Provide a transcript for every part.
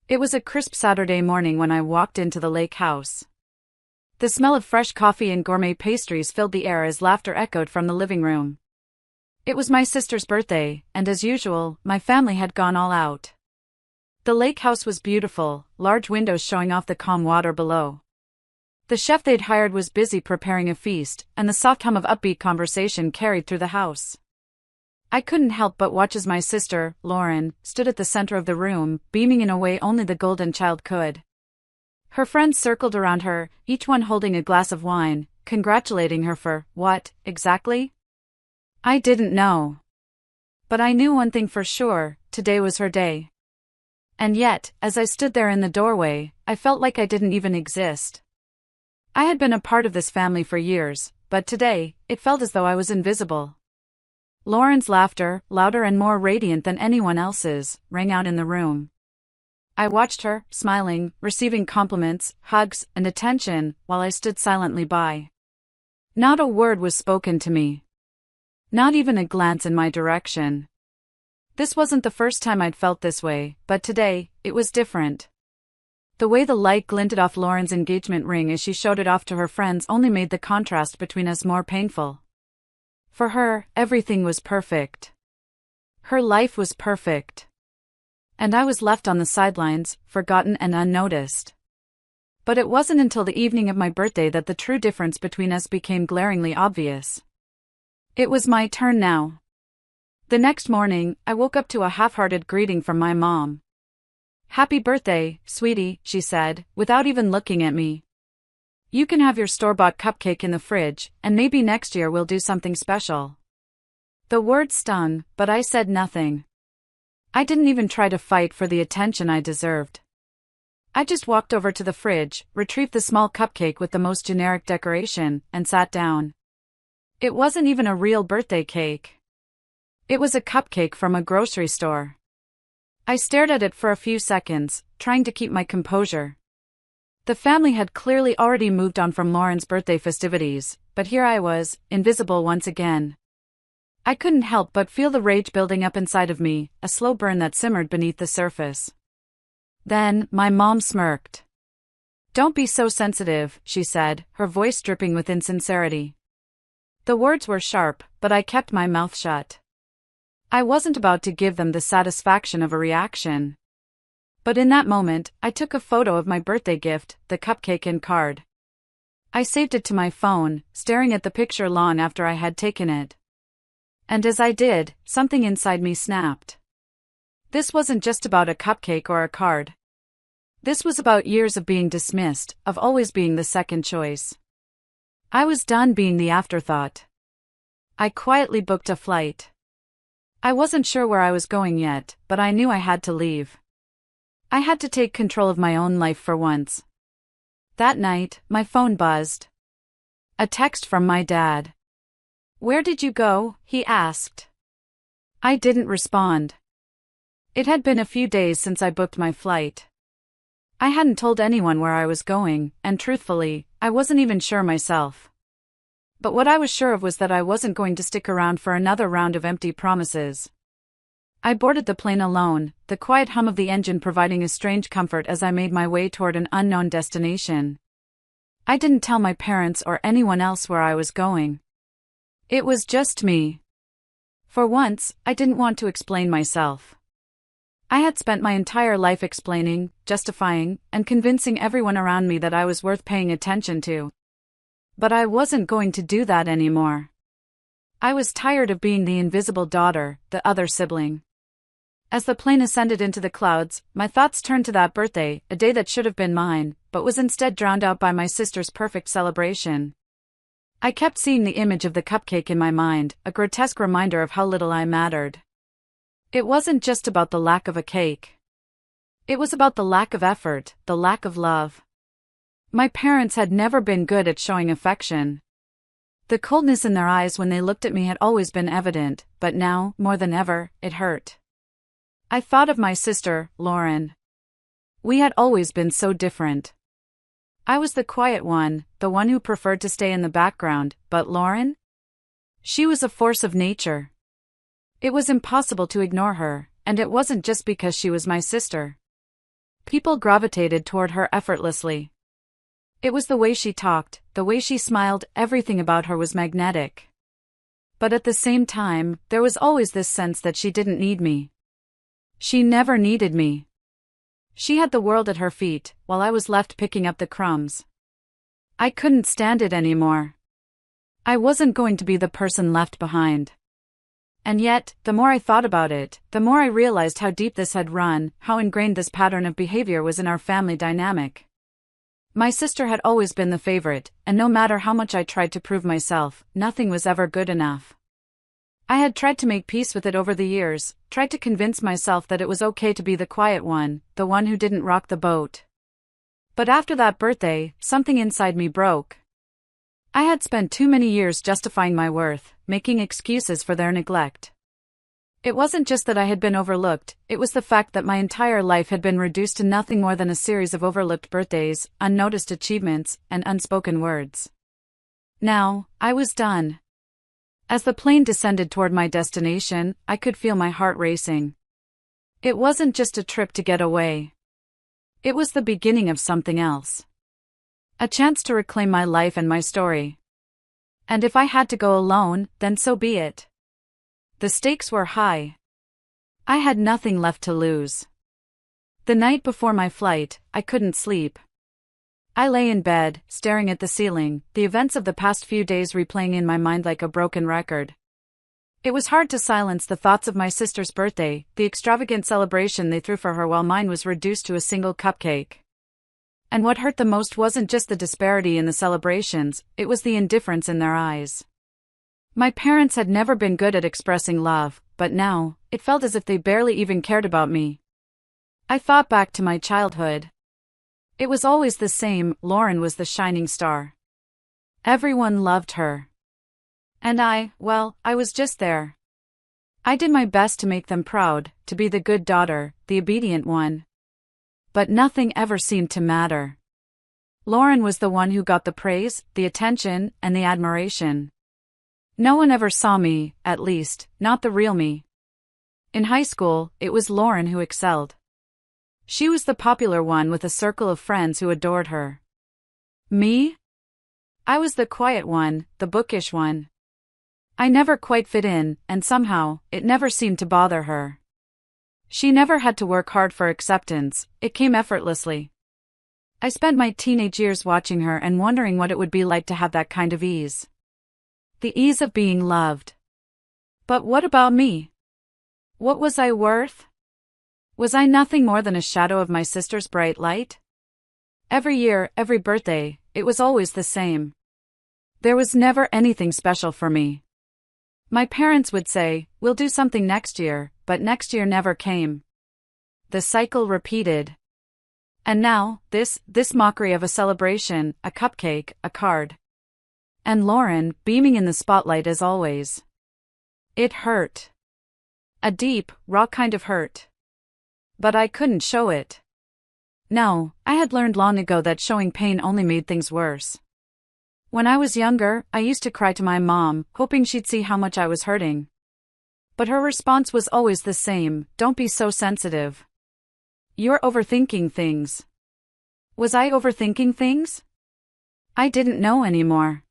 It was a crisp Saturday morning when I walked into the lake house. The smell of fresh coffee and gourmet pastries filled the air as laughter echoed from the living room. It was my sister's birthday, and as usual, my family had gone all out. The lake house was beautiful, large windows showing off the calm water below. The chef they'd hired was busy preparing a feast, and the soft hum of upbeat conversation carried through the house. I couldn't help but watch as my sister, Lauren, stood at the center of the room, beaming in a way only the golden child could. Her friends circled around her, each one holding a glass of wine, congratulating her for what, exactly? I didn't know. But I knew one thing for sure: today was her day. And yet, as I stood there in the doorway, I felt like I didn't even exist. I had been a part of this family for years, but today, it felt as though I was invisible. Lauren's laughter, louder and more radiant than anyone else's, rang out in the room. I watched her, smiling, receiving compliments, hugs, and attention, while I stood silently by. Not a word was spoken to me. Not even a glance in my direction. This wasn't the first time I'd felt this way, but today, it was different. The way the light glinted off Lauren's engagement ring as she showed it off to her friends only made the contrast between us more painful. For her, everything was perfect. Her life was perfect. And I was left on the sidelines, forgotten and unnoticed. But it wasn't until the evening of my birthday that the true difference between us became glaringly obvious. It was my turn now. The next morning, I woke up to a half-hearted greeting from my mom. "Happy birthday, sweetie," she said, without even looking at me. "You can have your store-bought cupcake in the fridge, and maybe next year we'll do something special." The words stung, but I said nothing. I didn't even try to fight for the attention I deserved. I just walked over to the fridge, retrieved the small cupcake with the most generic decoration, and sat down. It wasn't even a real birthday cake. It was a cupcake from a grocery store. I stared at it for a few seconds, trying to keep my composure. The family had clearly already moved on from Lauren's birthday festivities, but here I was, invisible once again. I couldn't help but feel the rage building up inside of me, a slow burn that simmered beneath the surface. Then, my mom smirked. "Don't be so sensitive," she said, her voice dripping with insincerity. The words were sharp, but I kept my mouth shut. I wasn't about to give them the satisfaction of a reaction. But in that moment, I took a photo of my birthday gift, the cupcake and card. I saved it to my phone, staring at the picture long after I had taken it. And as I did, something inside me snapped. This wasn't just about a cupcake or a card. This was about years of being dismissed, of always being the second choice. I was done being the afterthought. I quietly booked a flight. I wasn't sure where I was going yet, but I knew I had to leave. I had to take control of my own life for once. That night, my phone buzzed. A text from my dad. "Where did you go?" he asked. I didn't respond. It had been a few days since I booked my flight. I hadn't told anyone where I was going, and truthfully, I wasn't even sure myself. But what I was sure of was that I wasn't going to stick around for another round of empty promises. I boarded the plane alone, the quiet hum of the engine providing a strange comfort as I made my way toward an unknown destination. I didn't tell my parents or anyone else where I was going. It was just me. For once, I didn't want to explain myself. I had spent my entire life explaining, justifying, and convincing everyone around me that I was worth paying attention to. But I wasn't going to do that anymore. I was tired of being the invisible daughter, the other sibling. As the plane ascended into the clouds, my thoughts turned to that birthday, a day that should have been mine, but was instead drowned out by my sister's perfect celebration. I kept seeing the image of the cupcake in my mind, a grotesque reminder of how little I mattered. It wasn't just about the lack of a cake. It was about the lack of effort, the lack of love. My parents had never been good at showing affection. The coldness in their eyes when they looked at me had always been evident, but now, more than ever, it hurt. I thought of my sister, Lauren. We had always been so different. I was the quiet one, the one who preferred to stay in the background, but Lauren? She was a force of nature. It was impossible to ignore her, and it wasn't just because she was my sister. People gravitated toward her effortlessly. It was the way she talked, the way she smiled, everything about her was magnetic. But at the same time, there was always this sense that she didn't need me. She never needed me. She had the world at her feet, while I was left picking up the crumbs. I couldn't stand it anymore. I wasn't going to be the person left behind. And yet, the more I thought about it, the more I realized how deep this had run, how ingrained this pattern of behavior was in our family dynamic. My sister had always been the favorite, and no matter how much I tried to prove myself, nothing was ever good enough. I had tried to make peace with it over the years, tried to convince myself that it was okay to be the quiet one, the one who didn't rock the boat. But after that birthday, something inside me broke. I had spent too many years justifying my worth, making excuses for their neglect. It wasn't just that I had been overlooked, it was the fact that my entire life had been reduced to nothing more than a series of overlooked birthdays, unnoticed achievements, and unspoken words. Now, I was done. As the plane descended toward my destination, I could feel my heart racing. It wasn't just a trip to get away. It was the beginning of something else. A chance to reclaim my life and my story. And if I had to go alone, then so be it. The stakes were high. I had nothing left to lose. The night before my flight, I couldn't sleep. I lay in bed, staring at the ceiling, the events of the past few days replaying in my mind like a broken record. It was hard to silence the thoughts of my sister's birthday, the extravagant celebration they threw for her while mine was reduced to a single cupcake. And what hurt the most wasn't just the disparity in the celebrations, it was the indifference in their eyes. My parents had never been good at expressing love, but now, it felt as if they barely even cared about me. I thought back to my childhood. It was always the same, Lauren was the shining star. Everyone loved her. And I was just there. I did my best to make them proud, to be the good daughter, the obedient one. But nothing ever seemed to matter. Lauren was the one who got the praise, the attention, and the admiration. No one ever saw me, at least, not the real me. In high school, it was Lauren who excelled. She was the popular one with a circle of friends who adored her. Me? I was the quiet one, the bookish one. I never quite fit in, and somehow, it never seemed to bother her. She never had to work hard for acceptance, it came effortlessly. I spent my teenage years watching her and wondering what it would be like to have that kind of ease. The ease of being loved. But what about me? What was I worth? Was I nothing more than a shadow of my sister's bright light? Every year, every birthday, it was always the same. There was never anything special for me. My parents would say, "We'll do something next year," but next year never came. The cycle repeated. And now, this mockery of a celebration, a cupcake, a card. And Lauren, beaming in the spotlight as always. It hurt. A deep, raw kind of hurt. But I couldn't show it. No, I had learned long ago that showing pain only made things worse. When I was younger, I used to cry to my mom, hoping she'd see how much I was hurting. But her response was always the same, "Don't be so sensitive. You're overthinking things." Was I overthinking things? I didn't know anymore.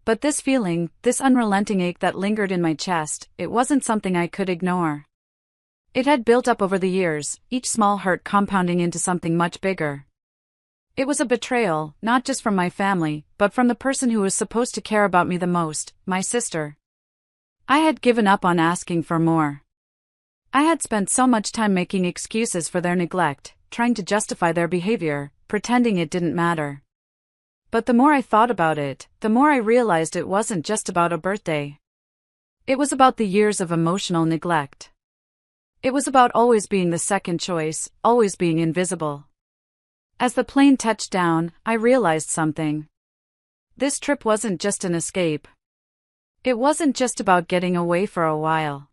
But this feeling, this unrelenting ache that lingered in my chest, it wasn't something I could ignore. It had built up over the years, each small hurt compounding into something much bigger. It was a betrayal, not just from my family, but from the person who was supposed to care about me the most, my sister. I had given up on asking for more. I had spent so much time making excuses for their neglect, trying to justify their behavior, pretending it didn't matter. But the more I thought about it, the more I realized it wasn't just about a birthday. It was about the years of emotional neglect. It was about always being the second choice, always being invisible. As the plane touched down, I realized something. This trip wasn't just an escape. It wasn't just about getting away for a while.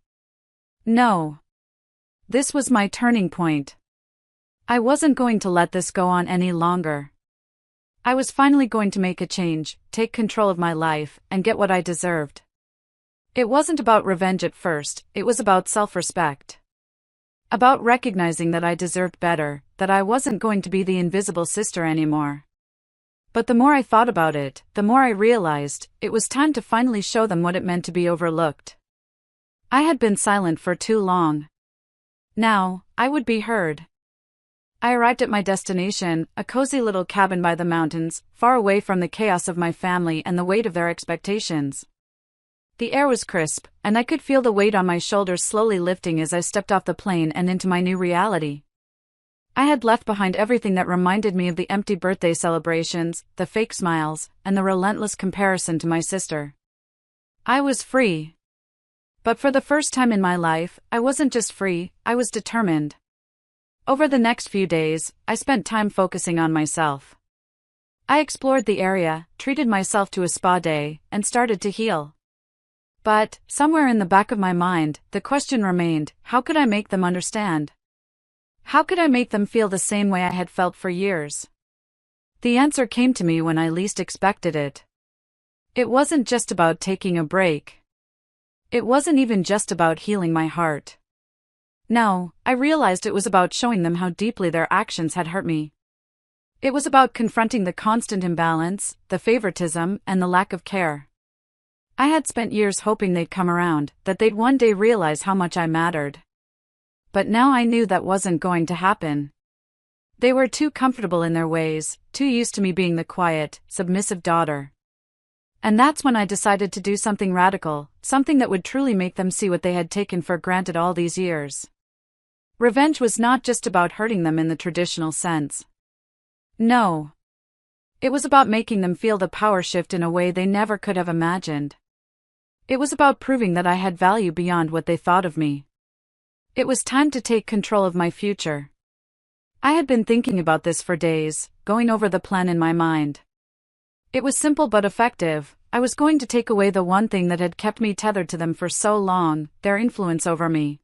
No. This was my turning point. I wasn't going to let this go on any longer. I was finally going to make a change, take control of my life, and get what I deserved. It wasn't about revenge at first, it was about self-respect. About recognizing that I deserved better, that I wasn't going to be the invisible sister anymore. But the more I thought about it, the more I realized it was time to finally show them what it meant to be overlooked. I had been silent for too long. Now, I would be heard. I arrived at my destination, a cozy little cabin by the mountains, far away from the chaos of my family and the weight of their expectations. The air was crisp, and I could feel the weight on my shoulders slowly lifting as I stepped off the plane and into my new reality. I had left behind everything that reminded me of the empty birthday celebrations, the fake smiles, and the relentless comparison to my sister. I was free. But for the first time in my life, I wasn't just free, I was determined. Over the next few days, I spent time focusing on myself. I explored the area, treated myself to a spa day, and started to heal. But, somewhere in the back of my mind, the question remained, how could I make them understand? How could I make them feel the same way I had felt for years? The answer came to me when I least expected it. It wasn't just about taking a break. It wasn't even just about healing my heart. No, I realized it was about showing them how deeply their actions had hurt me. It was about confronting the constant imbalance, the favoritism, and the lack of care. I had spent years hoping they'd come around, that they'd one day realize how much I mattered. But now I knew that wasn't going to happen. They were too comfortable in their ways, too used to me being the quiet, submissive daughter. And that's when I decided to do something radical, something that would truly make them see what they had taken for granted all these years. Revenge was not just about hurting them in the traditional sense. No. It was about making them feel the power shift in a way they never could have imagined. It was about proving that I had value beyond what they thought of me. It was time to take control of my future. I had been thinking about this for days, going over the plan in my mind. It was simple but effective. I was going to take away the one thing that had kept me tethered to them for so long, their influence over me.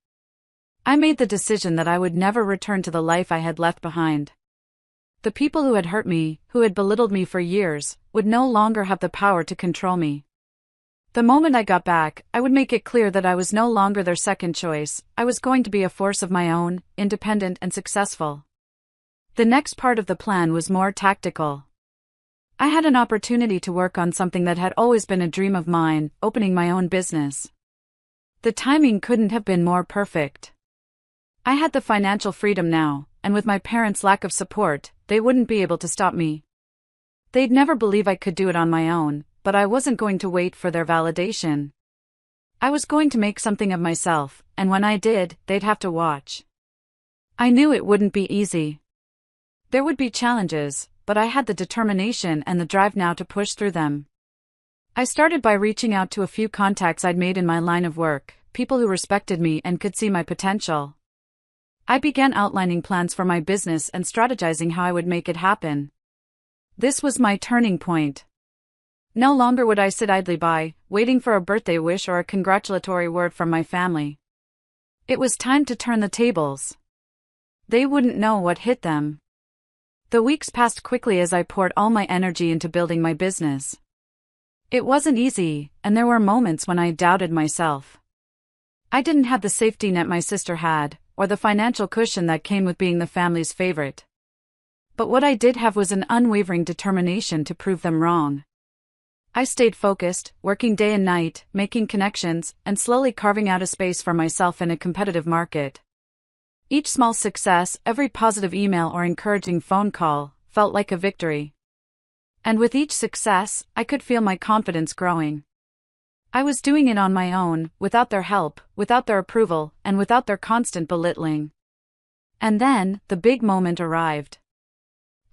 I made the decision that I would never return to the life I had left behind. The people who had hurt me, who had belittled me for years, would no longer have the power to control me. The moment I got back, I would make it clear that I was no longer their second choice. I was going to be a force of my own, independent and successful. The next part of the plan was more tactical. I had an opportunity to work on something that had always been a dream of mine, opening my own business. The timing couldn't have been more perfect. I had the financial freedom now, and with my parents' lack of support, they wouldn't be able to stop me. They'd never believe I could do it on my own, but I wasn't going to wait for their validation. I was going to make something of myself, and when I did, they'd have to watch. I knew it wouldn't be easy. There would be challenges, but I had the determination and the drive now to push through them. I started by reaching out to a few contacts I'd made in my line of work, people who respected me and could see my potential. I began outlining plans for my business and strategizing how I would make it happen. This was my turning point. No longer would I sit idly by, waiting for a birthday wish or a congratulatory word from my family. It was time to turn the tables. They wouldn't know what hit them. The weeks passed quickly as I poured all my energy into building my business. It wasn't easy, and there were moments when I doubted myself. I didn't have the safety net my sister had, or the financial cushion that came with being the family's favorite. But what I did have was an unwavering determination to prove them wrong. I stayed focused, working day and night, making connections, and slowly carving out a space for myself in a competitive market. Each small success, every positive email or encouraging phone call, felt like a victory. And with each success, I could feel my confidence growing. I was doing it on my own, without their help, without their approval, and without their constant belittling. And then, the big moment arrived.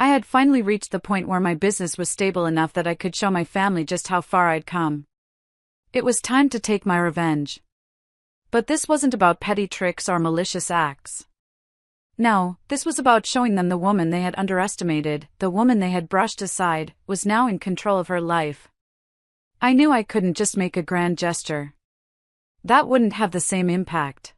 I had finally reached the point where my business was stable enough that I could show my family just how far I'd come. It was time to take my revenge. But this wasn't about petty tricks or malicious acts. No, this was about showing them the woman they had underestimated, the woman they had brushed aside, was now in control of her life. I knew I couldn't just make a grand gesture. That wouldn't have the same impact.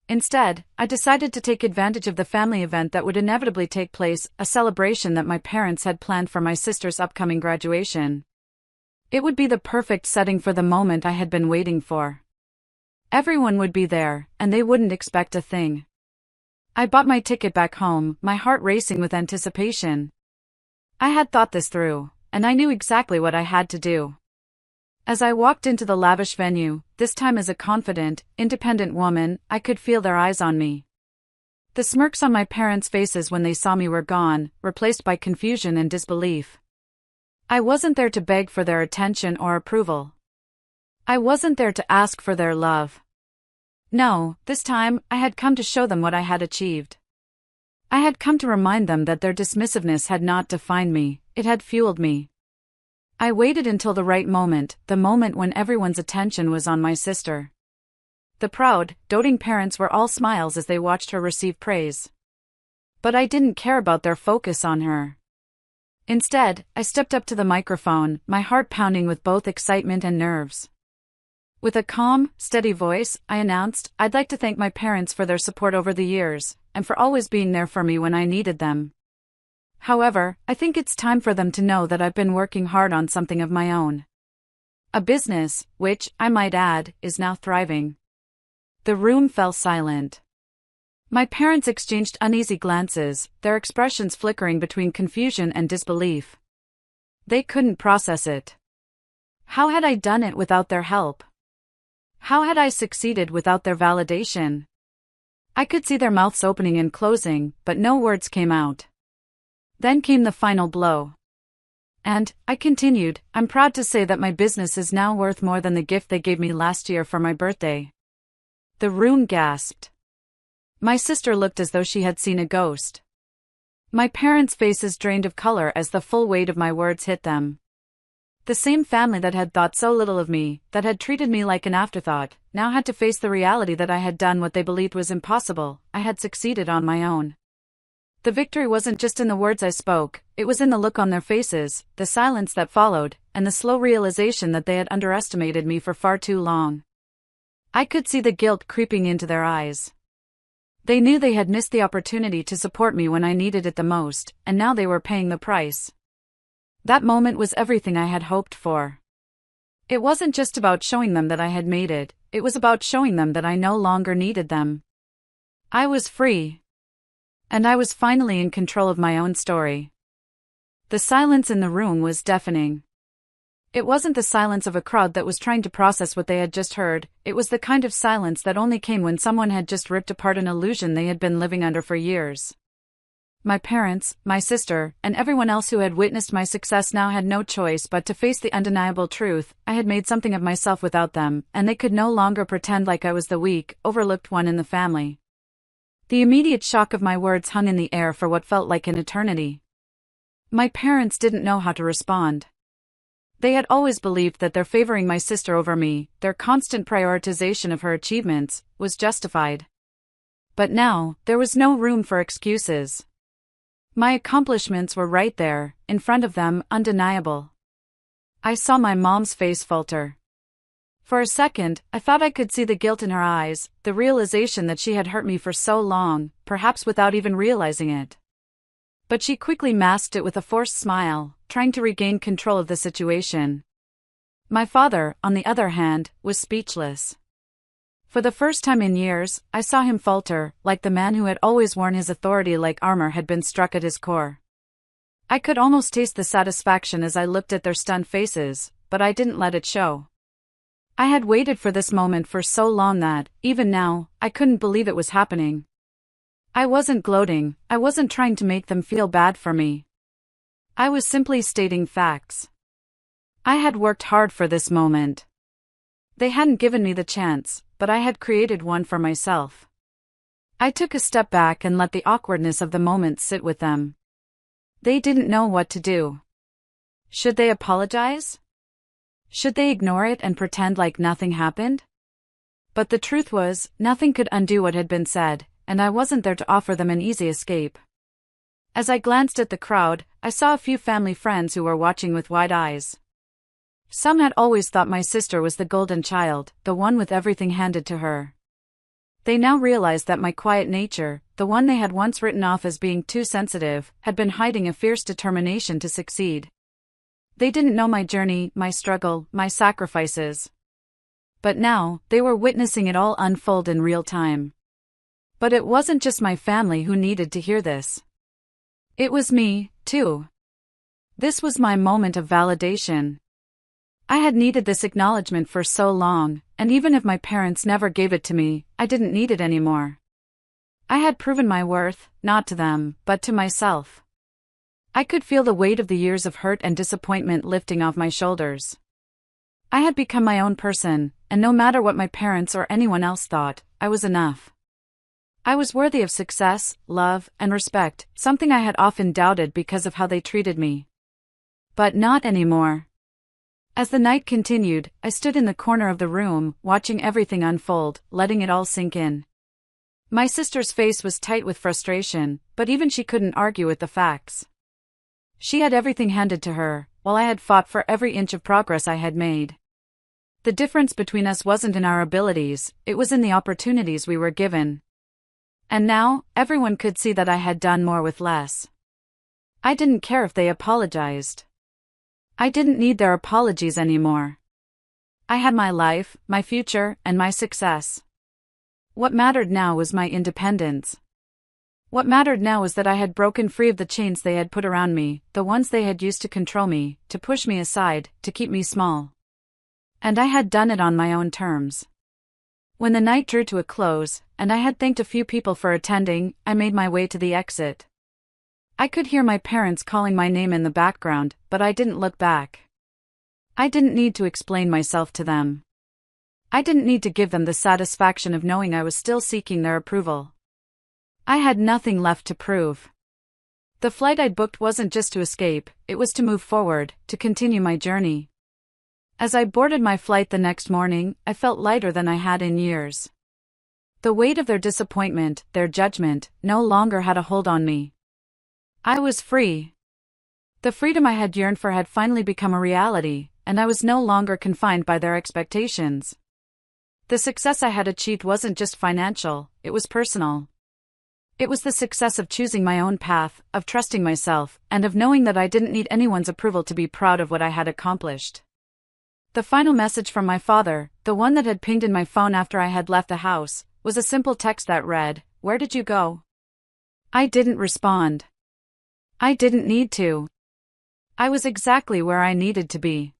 Instead, I decided to take advantage of the family event that would inevitably take place, a celebration that my parents had planned for my sister's upcoming graduation. It would be the perfect setting for the moment I had been waiting for. Everyone would be there, and they wouldn't expect a thing. I bought my ticket back home, my heart racing with anticipation. I had thought this through, and I knew exactly what I had to do. As I walked into the lavish venue, this time as a confident, independent woman, I could feel their eyes on me. The smirks on my parents' faces when they saw me were gone, replaced by confusion and disbelief. I wasn't there to beg for their attention or approval. I wasn't there to ask for their love. No, this time, I had come to show them what I had achieved. I had come to remind them that their dismissiveness had not defined me, it had fueled me. I waited until the right moment, the moment when everyone's attention was on my sister. The proud, doting parents were all smiles as they watched her receive praise. But I didn't care about their focus on her. Instead, I stepped up to the microphone, my heart pounding with both excitement and nerves. With a calm, steady voice, I announced, "I'd like to thank my parents for their support over the years, and for always being there for me when I needed them. However, I think it's time for them to know that I've been working hard on something of my own. A business, which, I might add, is now thriving." The room fell silent. My parents exchanged uneasy glances, their expressions flickering between confusion and disbelief. They couldn't process it. How had I done it without their help? How had I succeeded without their validation? I could see their mouths opening and closing, but no words came out. Then came the final blow. "And," I continued, "I'm proud to say that my business is now worth more than the gift they gave me last year for my birthday." The room gasped. My sister looked as though she had seen a ghost. My parents' faces drained of color as the full weight of my words hit them. The same family that had thought so little of me, that had treated me like an afterthought, now had to face the reality that I had done what they believed was impossible. I had succeeded on my own. The victory wasn't just in the words I spoke, it was in the look on their faces, the silence that followed, and the slow realization that they had underestimated me for far too long. I could see the guilt creeping into their eyes. They knew they had missed the opportunity to support me when I needed it the most, and now they were paying the price. That moment was everything I had hoped for. It wasn't just about showing them that I had made it, it was about showing them that I no longer needed them. I was free. And I was finally in control of my own story. The silence in the room was deafening. It wasn't the silence of a crowd that was trying to process what they had just heard, it was the kind of silence that only came when someone had just ripped apart an illusion they had been living under for years. My parents, my sister, and everyone else who had witnessed my success now had no choice but to face the undeniable truth. I had made something of myself without them, and they could no longer pretend like I was the weak, overlooked one in the family. The immediate shock of my words hung in the air for what felt like an eternity. My parents didn't know how to respond. They had always believed that their favoring my sister over me, their constant prioritization of her achievements, was justified. But now, there was no room for excuses. My accomplishments were right there, in front of them, undeniable. I saw my mom's face falter. For a second, I thought I could see the guilt in her eyes, the realization that she had hurt me for so long, perhaps without even realizing it. But she quickly masked it with a forced smile, trying to regain control of the situation. My father, on the other hand, was speechless. For the first time in years, I saw him falter, like the man who had always worn his authority like armor had been struck at his core. I could almost taste the satisfaction as I looked at their stunned faces, but I didn't let it show. I had waited for this moment for so long that, even now, I couldn't believe it was happening. I wasn't gloating, I wasn't trying to make them feel bad for me. I was simply stating facts. I had worked hard for this moment. They hadn't given me the chance, but I had created one for myself. I took a step back and let the awkwardness of the moment sit with them. They didn't know what to do. Should they apologize? Should they ignore it and pretend like nothing happened? But the truth was, nothing could undo what had been said, and I wasn't there to offer them an easy escape. As I glanced at the crowd, I saw a few family friends who were watching with wide eyes. Some had always thought my sister was the golden child, the one with everything handed to her. They now realized that my quiet nature, the one they had once written off as being too sensitive, had been hiding a fierce determination to succeed. They didn't know my journey, my struggle, my sacrifices. But now, they were witnessing it all unfold in real time. But it wasn't just my family who needed to hear this. It was me, too. This was my moment of validation. I had needed this acknowledgement for so long, and even if my parents never gave it to me, I didn't need it anymore. I had proven my worth, not to them, but to myself. I could feel the weight of the years of hurt and disappointment lifting off my shoulders. I had become my own person, and no matter what my parents or anyone else thought, I was enough. I was worthy of success, love, and respect, something I had often doubted because of how they treated me. But not anymore. As the night continued, I stood in the corner of the room, watching everything unfold, letting it all sink in. My sister's face was tight with frustration, but even she couldn't argue with the facts. She had everything handed to her, while I had fought for every inch of progress I had made. The difference between us wasn't in our abilities, it was in the opportunities we were given. And now, everyone could see that I had done more with less. I didn't care if they apologized. I didn't need their apologies anymore. I had my life, my future, and my success. What mattered now was my independence. What mattered now was that I had broken free of the chains they had put around me, the ones they had used to control me, to push me aside, to keep me small. And I had done it on my own terms. When the night drew to a close, and I had thanked a few people for attending, I made my way to the exit. I could hear my parents calling my name in the background, but I didn't look back. I didn't need to explain myself to them. I didn't need to give them the satisfaction of knowing I was still seeking their approval. I had nothing left to prove. The flight I'd booked wasn't just to escape, it was to move forward, to continue my journey. As I boarded my flight the next morning, I felt lighter than I had in years. The weight of their disappointment, their judgment, no longer had a hold on me. I was free. The freedom I had yearned for had finally become a reality, and I was no longer confined by their expectations. The success I had achieved wasn't just financial, it was personal. It was the success of choosing my own path, of trusting myself, and of knowing that I didn't need anyone's approval to be proud of what I had accomplished. The final message from my father, the one that had pinged in my phone after I had left the house, was a simple text that read, "Where did you go?" I didn't respond. I didn't need to. I was exactly where I needed to be.